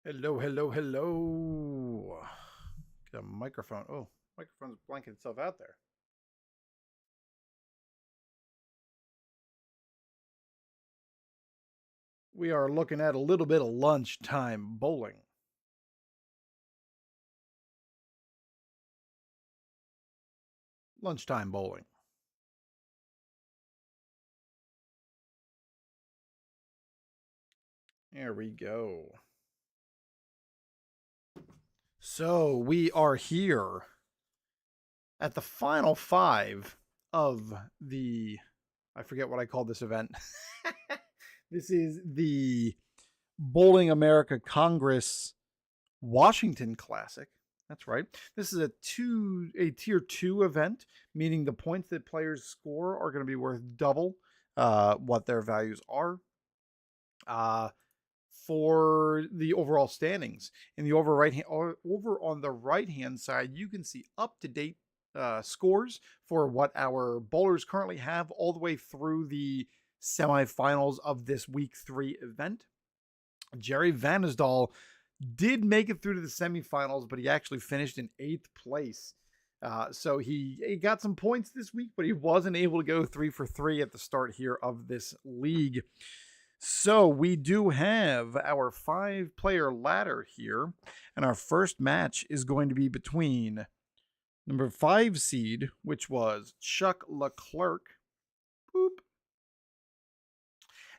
Hello, hello, hello. Get a microphone. Oh, microphone's blanking itself out there. We are looking at a little bit of lunchtime bowling. Lunchtime bowling. There we go. So we are here at the final five of the, I forget what I called this event. This is the Bowling America Congress Washington Classic. That's right. This is a tier 2 event, meaning the points that players score are going to be worth double what their values are. For the overall standings. In the over on the right hand side, you can see up to date scores for what our bowlers currently have all the way through the semifinals of this week 3 event. Jerry Vanosdol did make it through to the semifinals, but he actually finished in 8th place. So he got some points this week, but he wasn't able to go 3 for 3 at the start here of this league. So we do have our 5-player ladder here, and our first match is going to be between number 5 seed, which was Chuck Leclerc, boop,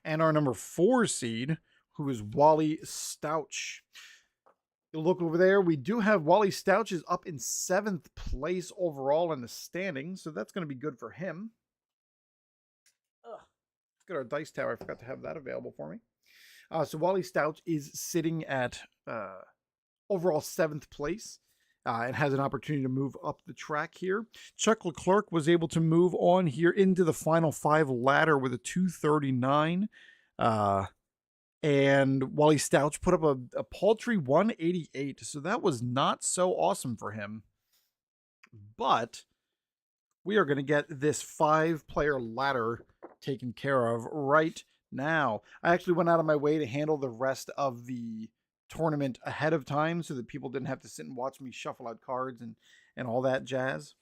and our number 4 seed, who is Wally Stouch. You look over there, we do have Wally Stouch is up in 7th place overall in the standings, so that's going to be good for him. Let's get our dice tower. I forgot to have that available for me. So Wally Stouch is sitting at overall 7th place and has an opportunity to move up the track here. Chuck Leclerc was able to move on here into the final 5 ladder with a 239. And Wally Stouch put up a paltry 188. So that was not so awesome for him. But we are going to get this 5-player ladder taken care of right now. I actually went out of my way to handle the rest of the tournament ahead of time so that people didn't have to sit and watch me shuffle out cards and all that jazz.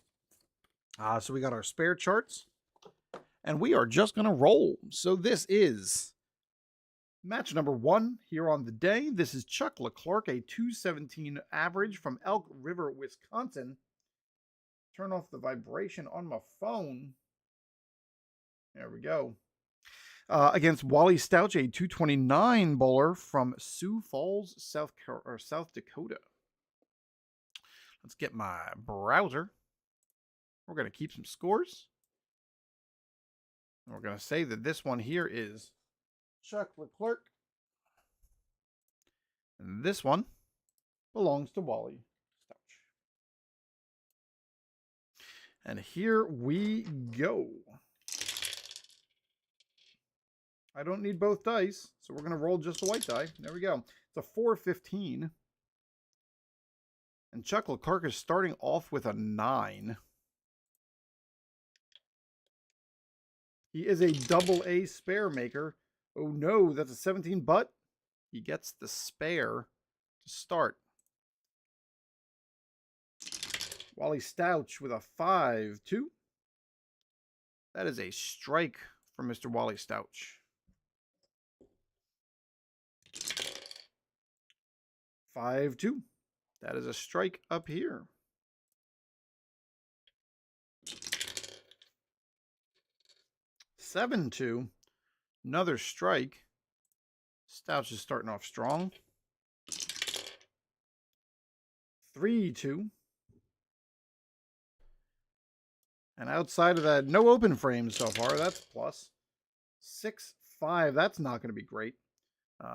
So we got our spare charts, and we are just going to roll. So this is match number 1 here on the day. This is Chuck Leclerc, a 217 average from Elk River, Wisconsin. Turn off the vibration on my phone. There we go. Against Wally Stouch, a 229 bowler from Sioux Falls, South Dakota. Let's get my browser. We're going to keep some scores. And we're going to say that this one here is Chuck Leclerc. And this one belongs to Wally Stouch. And here we go. I don't need both dice, so we're going to roll just the white die. There we go. It's a 415. And Chuck Leclerc is starting off with a 9. He is a double A spare maker. Oh no, that's a 17, but he gets the spare to start. Wally Stouch with a 5-2. That is a strike for Mr. Wally Stouch. 5-2. That is a strike up here. 7-2. Another strike. Stouch is starting off strong. 3-2. And outside of that, no open frames so far. That's plus. 6-5. That's not going to be great.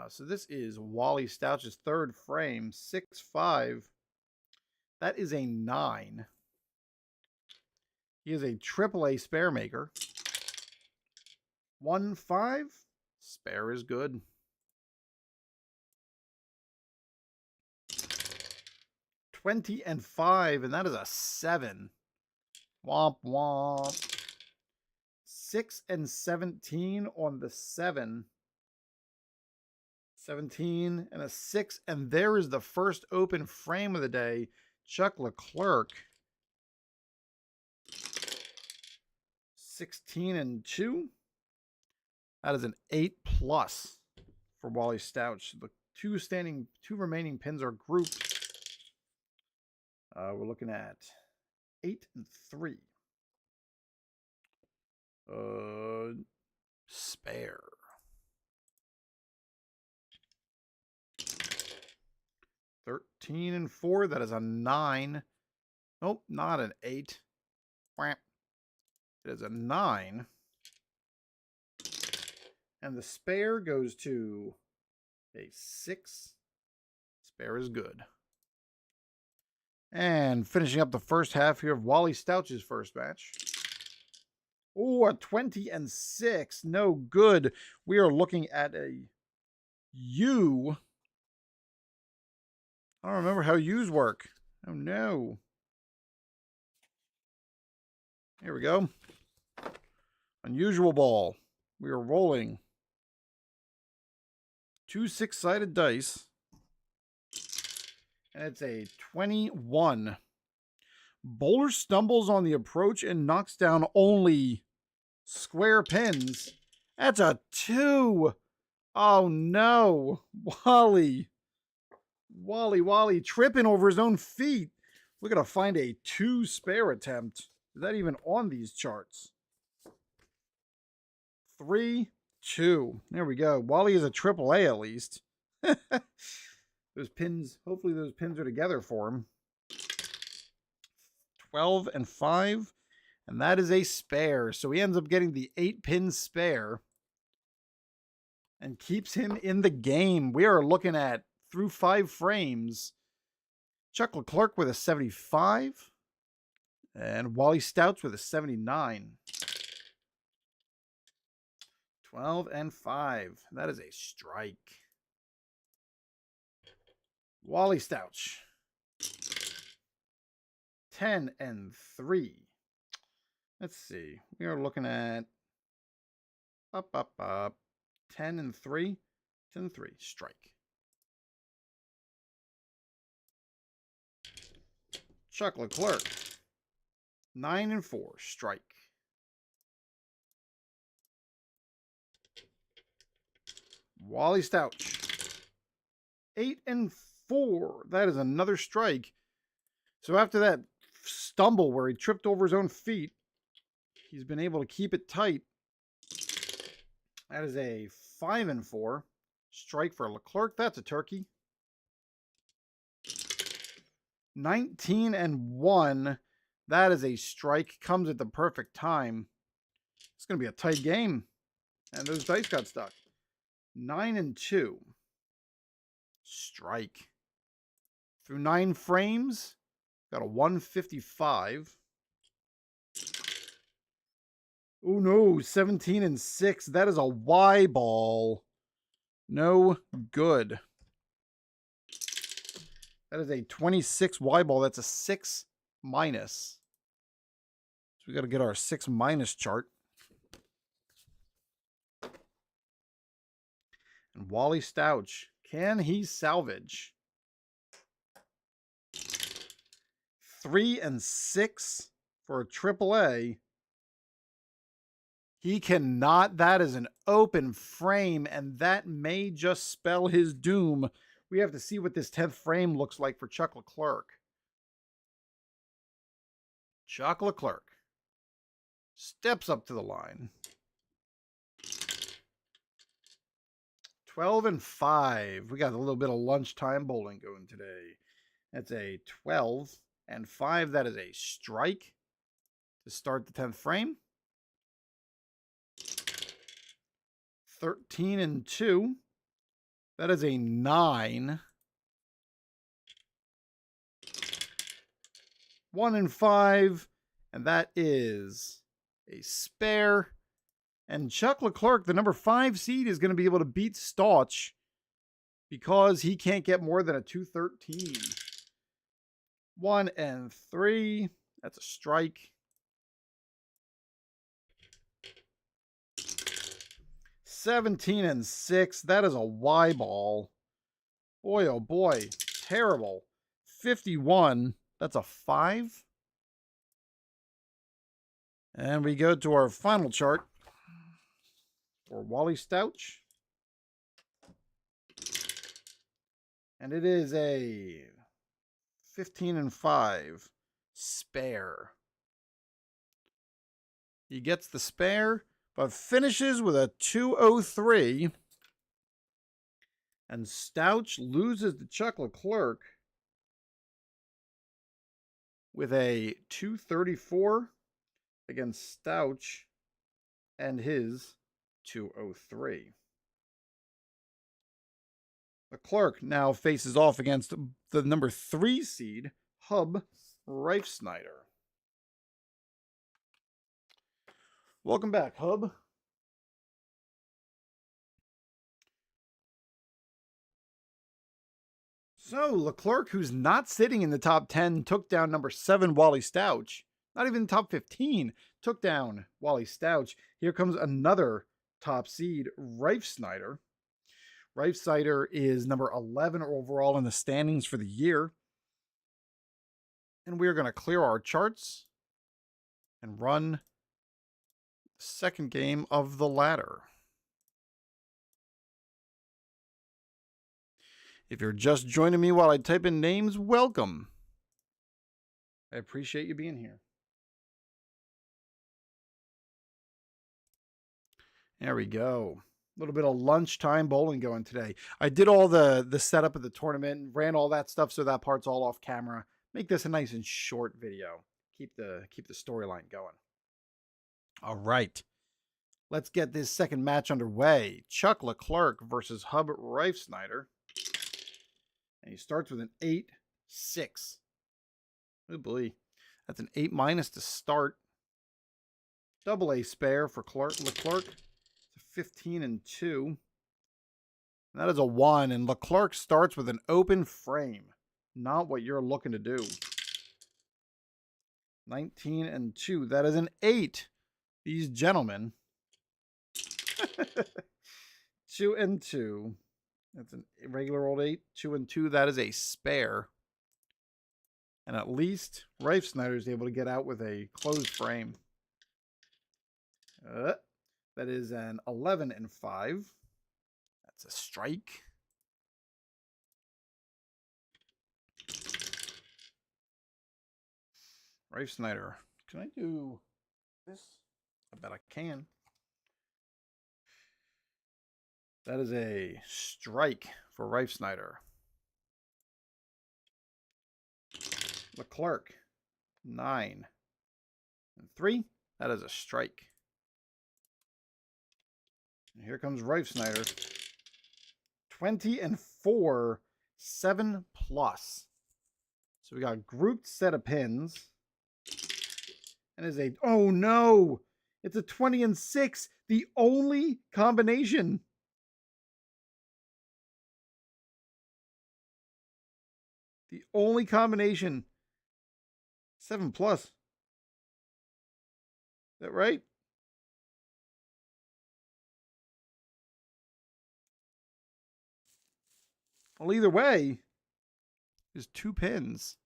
So this is Wally Stouch's 3rd frame. 6-5. That is a 9. He is a AAA spare maker. 1-5. Spare is good. 20-5, and that is a 7. Womp womp. 6-17 on the 7. 17 and a 6. And there is the first open frame of the day. Chuck Leclerc. 16 and 2. That is an 8+ for Wally Stouch. The two remaining pins are grouped. We're looking at 8 and 3. Spare. 13 and 4. That is a 9. Nope, not an 8. It is a 9. And the spare goes to a 6. Spare is good. And finishing up the first half here of Wally Stouch's first match. Oh, a 20 and 6. No good. We are looking at a U. I don't remember how U's work. Oh, no. Here we go. Unusual ball. We are rolling 2 6-sided dice. And it's a 21. Bowler stumbles on the approach and knocks down only square pins. That's a 2. Oh, no. Wally tripping over his own feet. We're going to find a 2 spare attempt. Is that even on these charts? 3, 2. There we go. Wally is a AAA at least. Those pins, hopefully those pins are together for him. 12 and 5. And that is a spare. So he ends up getting the 8-pin spare. And keeps him in the game. We are looking at, through 5 frames, Chuck Leclerc with a 75. And Wally Stouch with a 79. 12 and 5. That is a strike. Wally Stouch. 10 and 3. Let's see. We are looking at 10 and 3. 10 and 3. Strike. Chuck Leclerc. 9 and 4. Strike. Wally Stouch. 8 and 4. That is another strike. So after that stumble where he tripped over his own feet, he's been able to keep it tight. That is a 5 and 4. Strike for Leclerc. That's a turkey. 19 and 1. That is a strike. Comes at the perfect time. It's going to be a tight game. And those dice got stuck. 9 and 2. Strike. Through 9 frames. Got a 155. Oh no, 17 and 6. That is a Y ball. No good. That is a 26 Y ball. That's a 6 minus. So we got to get our 6 minus chart. And Wally Stouch, can he salvage? 3 and 6 for a AAA. He cannot. That is an open frame, and that may just spell his doom. We have to see what this 10th frame looks like for Chuck Leclerc. Chuck Leclerc steps up to the line. 12 and 5. We got a little bit of lunchtime bowling going today. That's a 12 and 5. That is a strike to start the 10th frame. 13 and 2. That is a 9. 1 and 5. And that is a spare. And Chuck Leclerc, the number 5 seed, is going to be able to beat Stouch because he can't get more than a 213. 1 and 3. That's a strike. 17 and 6. That is a Y ball. Boy, oh boy. Terrible. 51. That's a 5. And we go to our final chart for Wally Stouch. And it is a 15 and 5 spare. He gets the spare, but finishes with a 203. And Stouch loses to Chuck Leclerc with a 234 against Stouch and his 203. Leclerc now faces off against the number 3 seed, Hub Reifsnyder. Welcome back, Hub. So, Leclerc, who's not sitting in the top 10, took down number 7, Wally Stouch. Not even the top 15, took down Wally Stouch. Here comes another top seed, Reifsnyder. Reifsnyder is number 11 overall in the standings for the year. And we're going to clear our charts and run the second game of the ladder. If you're just joining me while I type in names, welcome. I appreciate you being here. There we go. A little bit of lunchtime bowling going today. I did all the setup of the tournament, ran all that stuff, so that part's all off camera. Make this a nice and short video. Keep the storyline going. All right. Let's get this second match underway. Chuck Leclerc versus Hub Reifsnyder. And he starts with an 8-6. Oh boy. That's an 8- to start. Double A spare for Leclerc. 15 and 2. And that is a 1. And Leclerc starts with an open frame. Not what you're looking to do. 19 and 2. That is an 8. These gentlemen. 2 and 2. That's a regular old 8. 2 and 2. That is a spare. And at least Reifsnyder is able to get out with a closed frame. That is an 11 and 5. That's a strike. Reifsnyder. Can I do this? I bet I can. That is a strike for Reifsnyder. Leclerc. 9 and 3. That is a strike. And here comes Reifsnyder. 20 and 4, 7+. So we got a grouped set of pins. And is a, oh no, it's a 20 and 6, the only combination. The only combination. 7+. Is that right? Well, either way, there's 2 pins.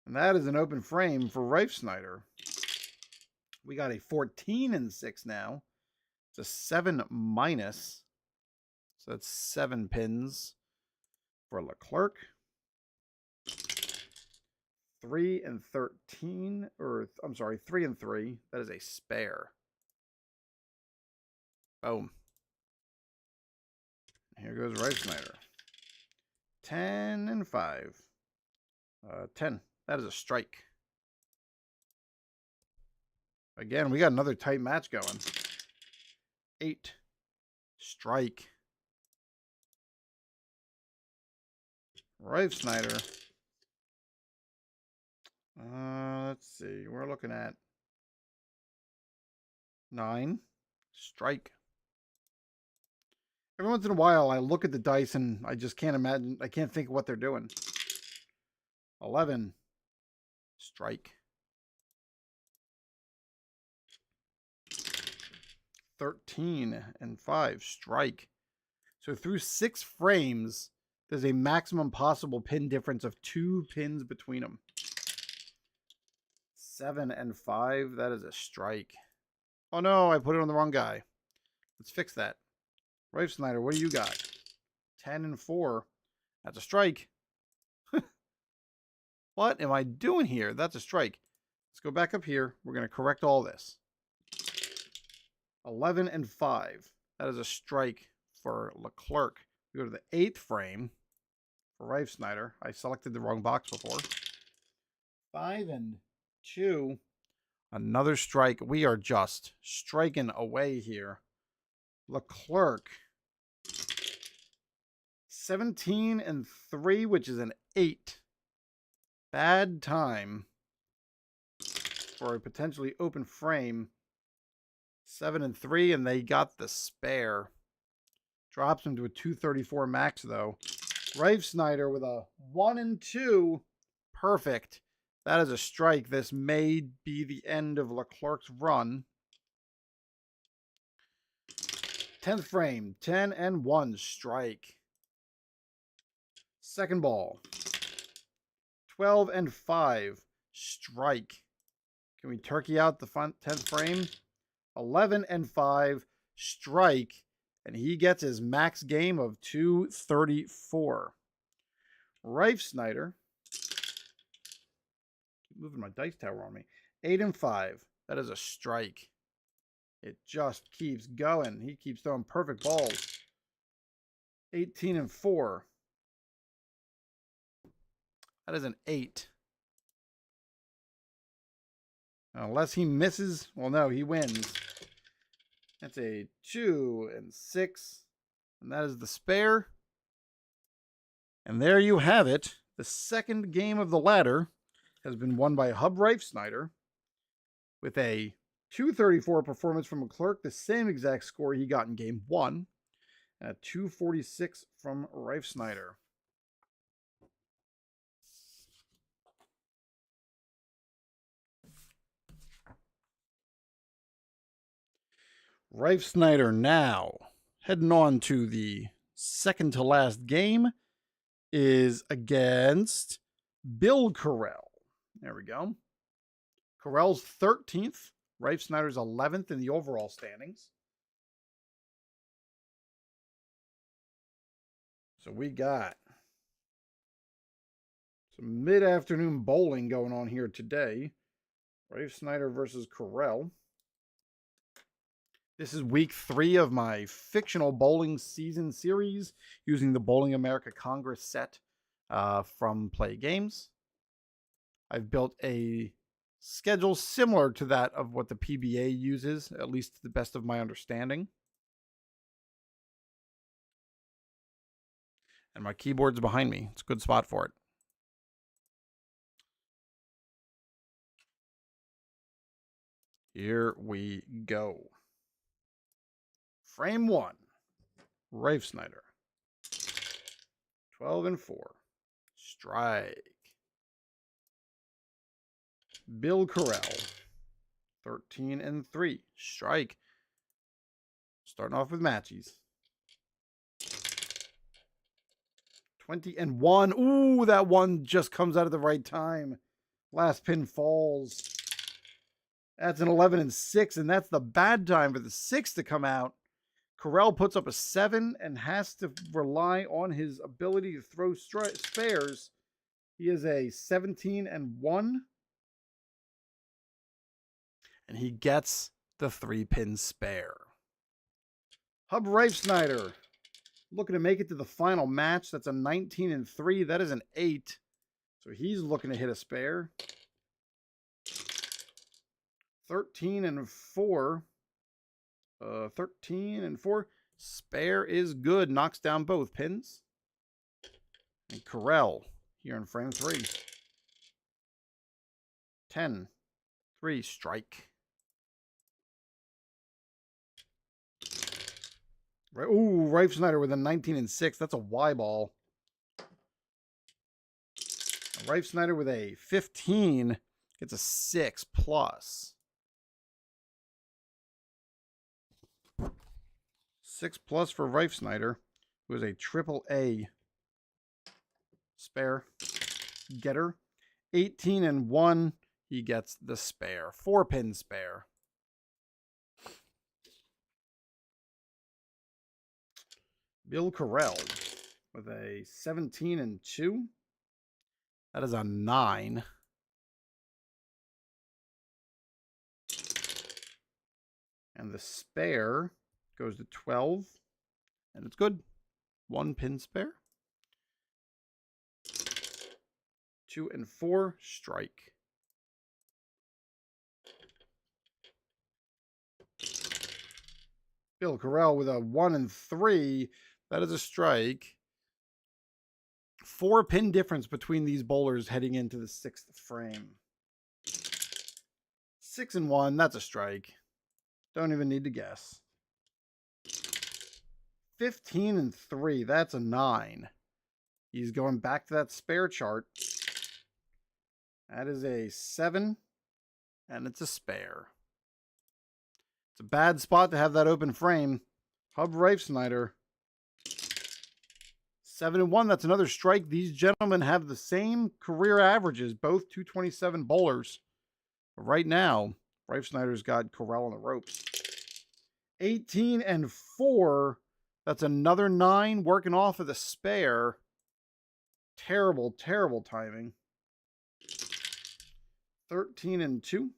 And that is an open frame for Reifsnyder. We got a 14 and 6 now. It's a 7-. So that's 7 pins for Leclerc. 3 and 13, or I'm sorry, 3 and 3. That is a spare. Boom. Here goes Reifsnyder. 10 and 5. 10. That is a strike. Again, we got another tight match going. 8. Strike. Reifsnyder. Let's see. We're looking at 9. Strike. Every once in a while, I look at the dice and I just can't imagine. I can't think of what they're doing. 11. Strike. 13 and 5. Strike. So through 6 frames, there's a maximum possible pin difference of 2 pins between them. 7 and 5. That is a strike. Oh no, I put it on the wrong guy. Let's fix that. Rife Snyder, what do you got? 10 and 4. That's a strike. What am I doing here? That's a strike. Let's go back up here. We're going to correct all this. 11 and 5. That is a strike for Leclerc. We go to the 8th frame for Rife Snyder. I selected the wrong box before. 5 and 2. Another strike. We are just striking away here. Leclerc. 17 and 3, which is an 8. Bad time for a potentially open frame. 7 and 3, and they got the spare. Drops him to a 234 max, though. Rife Snyder with a 1 and 2. Perfect. That is a strike. This may be the end of Leclerc's run. 10th frame. 10 and 1. Strike. Second ball. 12 and 5. Strike. Can we turkey out the 10th frame? 11 and 5. Strike. And he gets his max game of 234. Rife Snyder. Keep moving my dice tower on me. 8 and 5. That is a strike. It just keeps going. He keeps throwing perfect balls. 18 and 4. That is an 8. Unless he misses, well, no, he wins. That's a 2 and 6. And that is the spare. And there you have it. The second game of the ladder has been won by Hub Rife Snyder with a 234 performance from Leclerc, the same exact score he got in game 1, and a 246 from Rife Snyder. Rife Snyder now heading on to the second to last game is against Bill Carell. There we go. Carell's 13th. Rife Snyder's 11th in the overall standings. So we got some mid-afternoon bowling going on here today. Rife Snyder versus Carell. This is week 3 of my fictional bowling season series using the Bowling America Congress set from Plaay Games. I've built a schedule similar to that of what the PBA uses, at least to the best of my understanding. And my keyboard's behind me. It's a good spot for it. Here we go. Frame 1. Rife Snyder. 12 and 4. Strike. Bill Carell. 13 and 3. Strike. Starting off with matchies. 20 and 1. Ooh, that one just comes out at the right time. Last pin falls. That's an 11 and 6, and that's the bad time for the 6 to come out. Carell puts up a 7 and has to rely on his ability to throw spares. He is a 17 and 1. And he gets the 3-pin spare. Hub Rife Snyder looking to make it to the final match. That's a 19 and 3. That is an 8. So he's looking to hit a spare. 13 and 4. 13 and 4. Spare is good. Knocks down both pins. And Carell here in frame 3. 10. 3. Strike. Right. Ooh, Rife Snyder with a 19 and 6. That's a Y ball. Rife Snyder with a 15 gets a 6 plus. 6+ for Rife Snyder, who is a AAA spare getter. 18 and 1. He gets the spare. 4-pin spare. Bill Carell with a 17 and 2. That is a 9. And the spare goes to 12. And it's good. 1-pin spare. 2 and 4, strike. Bill Carell with a 1 and 3. That is a strike. 4-pin difference between these bowlers heading into the 6th frame. 6 and 1, that's a strike. Don't even need to guess. 15 and 3, that's a 9. He's going back to that spare chart. That is a 7, and it's a spare. It's a bad spot to have that open frame. Hub Rife Snyder. 7 and 1, that's another strike. These gentlemen have the same career averages, both 227 bowlers. But right now, Rife Snyder's got Carell on the ropes. 18 and 4, that's another 9 working off of the spare. Terrible, terrible timing. 13 and 2.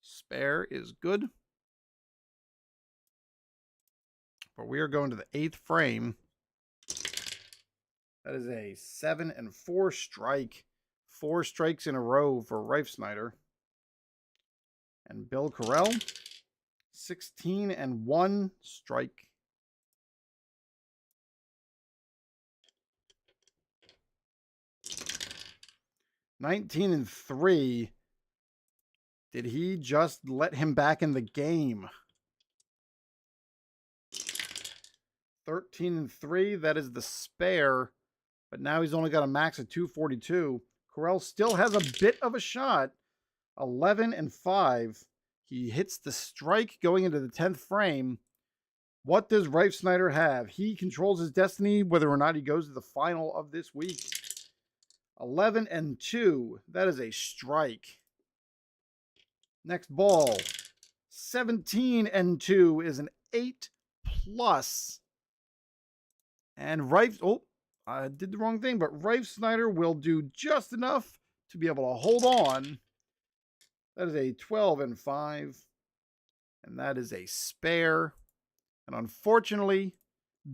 Spare is good. But we are going to the 8th frame. That is a 7 and 4 strike. 4 strikes in a row for Rife Snyder. And Bill Carell, 16 and 1 strike. $19 and 3. Did he just let him back in the game? 13 and 3. That is the spare. But now he's only got a max of 242. Carell still has a bit of a shot. 11 and 5. He hits the strike going into the 10th frame. What does Rife Snyder have? He controls his destiny whether or not he goes to the final of this week. 11 and 2. That is a strike. Next ball. 17 and 2 is an 8+. And Rife, I did the wrong thing, but Rife Snyder will do just enough to be able to hold on. That is a 12 and 5. And that is a spare. And unfortunately,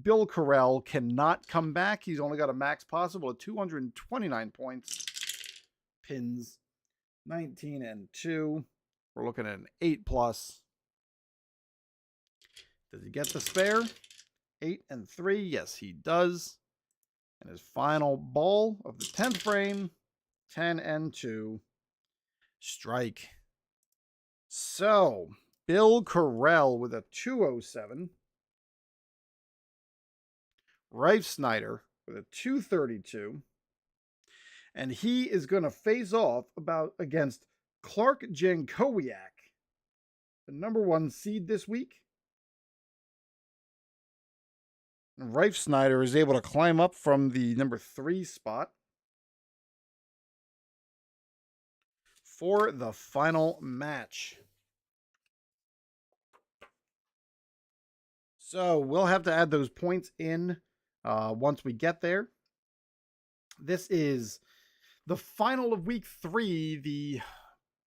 Bill Carell cannot come back. He's only got a max possible of 229 points. Pins 19 and 2. We're looking at an 8+. Does he get the spare? 8 and 3. Yes, he does. And his final ball of the 10th frame, 10 and 2. Strike. So, Bill Carell with a 207. Rife Snyder with a 232. And he is going to face off against Clark Jankowiak, the #1 seed this week. And Rife Snyder is able to climb up from the #3 spot for the final match. So we'll have to add those points in once we get there. This is the final of week 3, the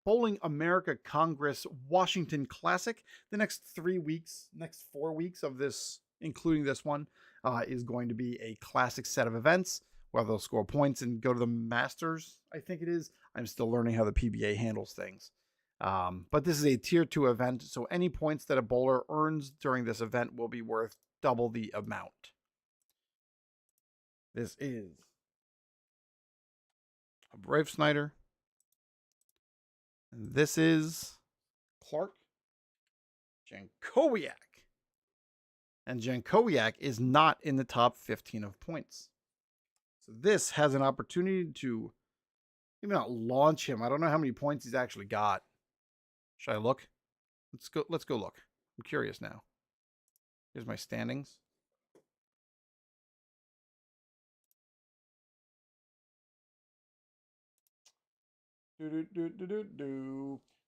Bowling America Congress Washington Classic. The next 4 weeks of this, including this one, is going to be a classic set of events where they'll score points and go to the Masters, I think it is. I'm still learning how the PBA handles things. But this is a tier 2 event, so any points that a bowler earns during this event will be worth double the amount. This is a Rife Snyder. And this is Clark Jankowiak. And Jankowiak is not in the top 15 of points. So this has an opportunity to maybe not launch him. I don't know how many points he's actually got. Should I look? Let's go look. I'm curious now. Here's my standings.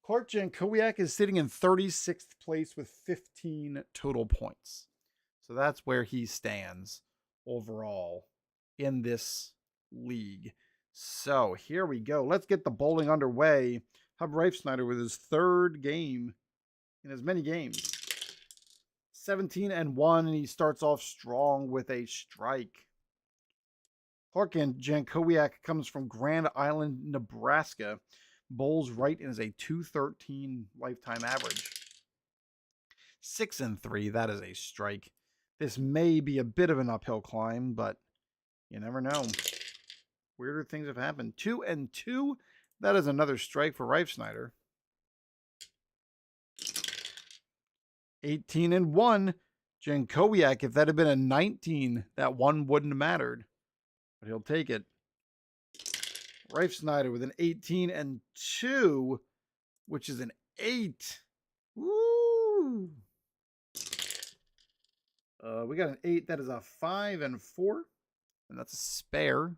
Clark Jankowiak is sitting in 36th place with 15 total points. So that's where he stands overall in this league. So here we go. Let's get the bowling underway. Hub Reifsnyder with his third game in as many games. 17-1, and he starts off strong with a strike. Clark Jankowiak comes from Grand Island, Nebraska. Bowls right and is a 213 lifetime average. 6-3, that is a strike. This may be a bit of an uphill climb, but you never know. Weirder things have happened. 2-2, that is another strike for Reifsnyder. 18-1, Jankowiak. If that had been a 19, that one wouldn't have mattered. But he'll take it. Reifsnyder with an 18-2, which is an 8. Woo! We got an 8. That is a 5-4, and that's a spare.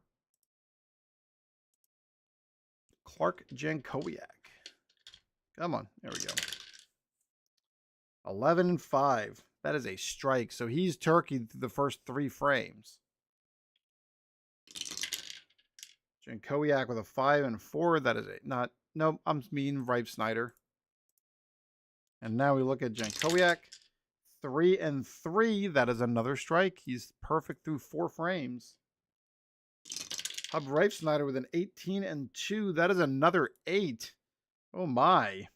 Clark Jankowiak. Come on, there we go. 11-5. That is a strike. So he's turkeyed through the first 3 frames. Jankowiak with a 5-4. That is a not. No, I'm mean Reifsnyder. And now we look at Jankowiak. 3-3. That is another strike. He's perfect through 4 frames. Hub Reifsnyder with an 18-2. That is another 8. Oh my.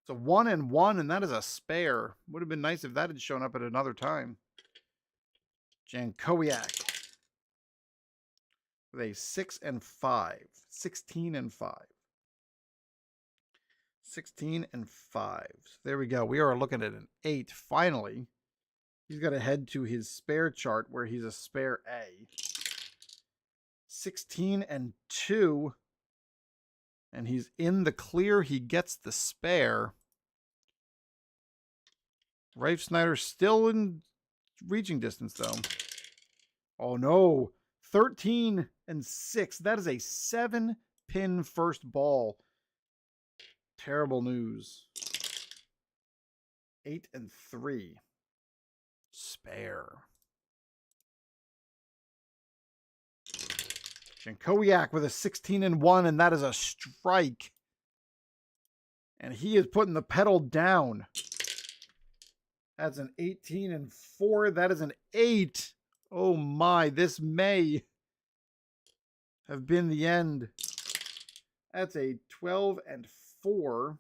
It's a 1-1, and that is a spare. Would have been nice if that had shown up at another time. Jankowiak with a 6-5. 16-5. 16-5. So there we go. We are looking at an 8 finally. He's got to head to his spare chart where he's a spare A. 16-2. And he's in the clear. He gets the spare. Reifsnyder still in reaching distance, though. Oh, no. 13-6. That is a 7-pin first ball. Terrible news. 8-3. Spare. Jankowiak with a 16-1, and that is a strike. And he is putting the pedal down. That's an 18-4. That is an 8. Oh my, this may have been the end. That's a 12-4.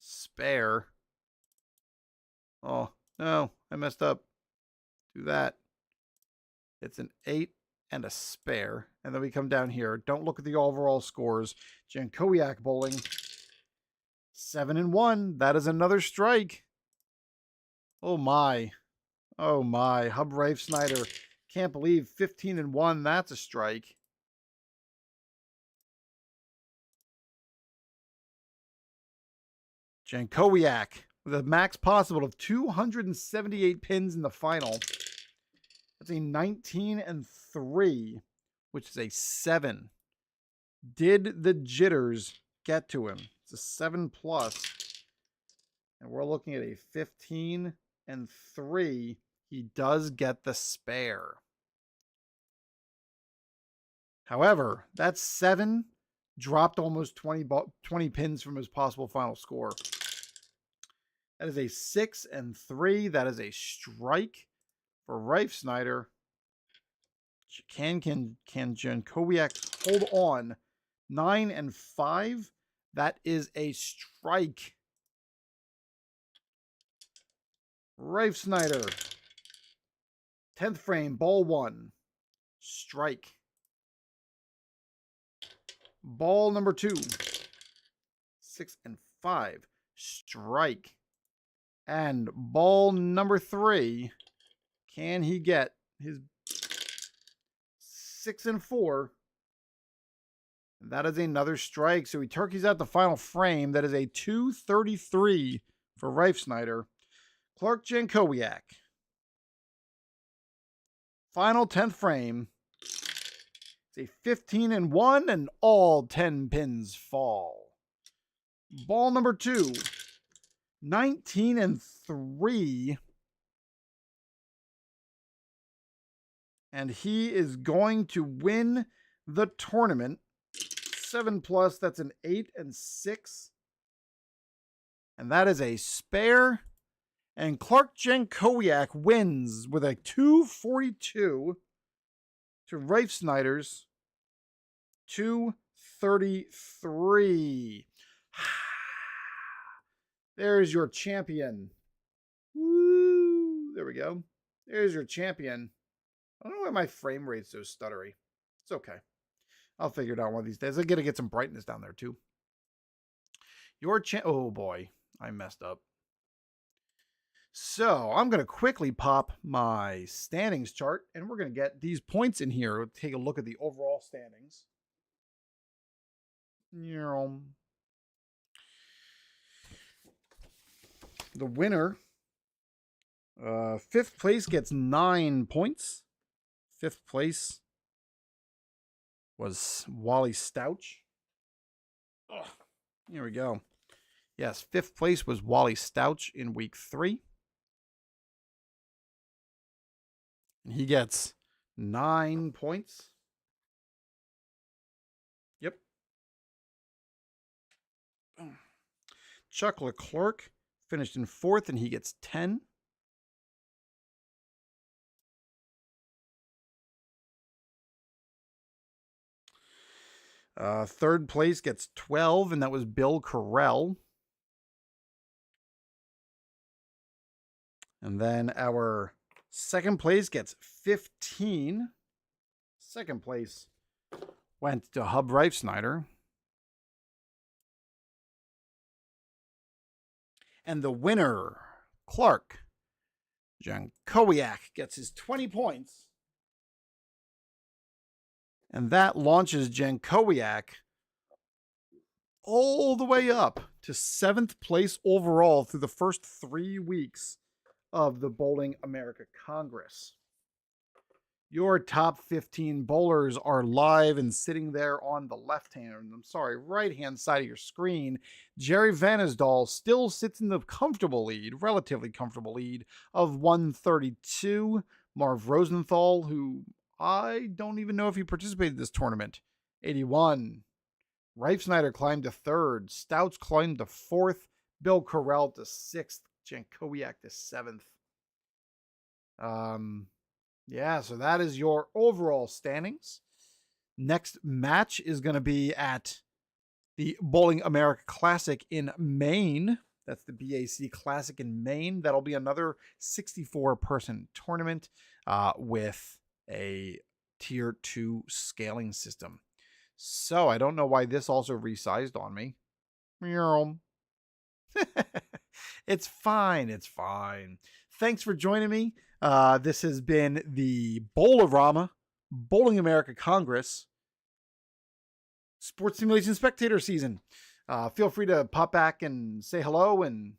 Spare. Oh, no, I messed up. Do that. It's an 8 and a spare. And then we come down here. Don't look at the overall scores. Jankowiak bowling. 7-1. That is another strike. Oh my. Oh my. Hub Reifsnyder. Can't believe 15-1. That's a strike. Jankowiak with a max possible of 278 pins in the final. That's a 19-3, which is a 7. Did the jitters get to him? It's a 7+. And we're looking at a 15-3. He does get the spare. However, that 7 dropped almost 20 pins from his possible final score. That is a 6-3. That is a strike for Reifsnyder. Can Jankowiak hold on? 9-5. That is a strike. Reifsnyder. 10th frame, ball 1. Strike. Ball number 2. 6-5. Strike. And ball number 3. Can he get his 6-4? That is another strike. So he turkeys out the final frame. That is a 233 for for Rafe Snyder. Clark Jankowiak. Final 10th frame. It's a 15-1 and all 10 pins fall. Ball number 2. 19-3. And he is going to win the tournament. 7+, that's an 8 and 6. And that is a spare. And Clark Jankowiak wins with a 242 to Rafe Snyder's 233. There's your champion. Woo! There we go. There's your champion. I don't know why my frame rate's so stuttery. It's okay. I'll figure it out one of these days. I gotta get some brightness down there too. Oh boy, I messed up. So I'm gonna quickly pop my standings chart, and we're gonna get these points in here. We'll take a look at the overall standings. The winner, 5th place, gets 9 points. 5th place was Wally Stouch. Ugh, here we go. Yes, 5th place was Wally Stouch in week 3. And he gets 9 points. Yep. Chuck Leclerc finished in 4th, and he gets 10. Third place gets 12, and that was Bill Carell. And then our second place gets 15. Second place went to Hub Rafe Snyder. And the winner, Clark Jankowiak, gets his 20 points. And that launches Jankowiak all the way up to 7th place overall through the first 3 weeks of the Bowling America Congress. Your top 15 bowlers are live and sitting there on the right-hand side of your screen. Jerry Vanosdol still sits in the relatively comfortable lead of 132. Marv Rosenthal, who I don't even know if he participated in this tournament, 81. Rafe Snyder climbed to 3rd. Stouts climbed to 4th. Bill Carell to 6th. Jankowiak to 7th. Yeah, so that is your overall standings. Next match is going to be at the Bowling America Classic in Maine. That's the BAC Classic in Maine. That'll be another 64-person tournament with a tier 2 scaling system. So I don't know why this also resized on me. It's fine. It's fine. Thanks for joining me. This has been the Bowl-o-Rama Bowling America Congress Sports Simulation Spectator Season. Feel free to pop back and say hello and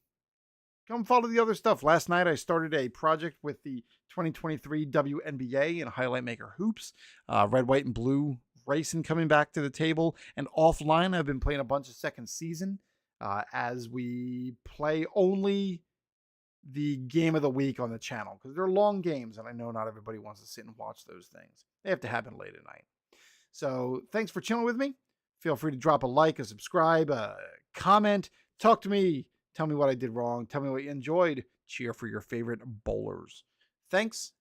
come follow the other stuff. Last night I started a project with the 2023 WNBA and Highlight Maker Hoops. Red, white, and blue racing coming back to the table. And offline I've been playing a bunch of second season as we play only the game of the week on the channel, because they're long games and I know not everybody wants to sit and watch those things. They have to happen late at night. So thanks for chilling with me. Feel free to drop a like, a subscribe, a comment, talk to me, tell me what I did wrong, tell me what you enjoyed, cheer for your favorite bowlers. Thanks.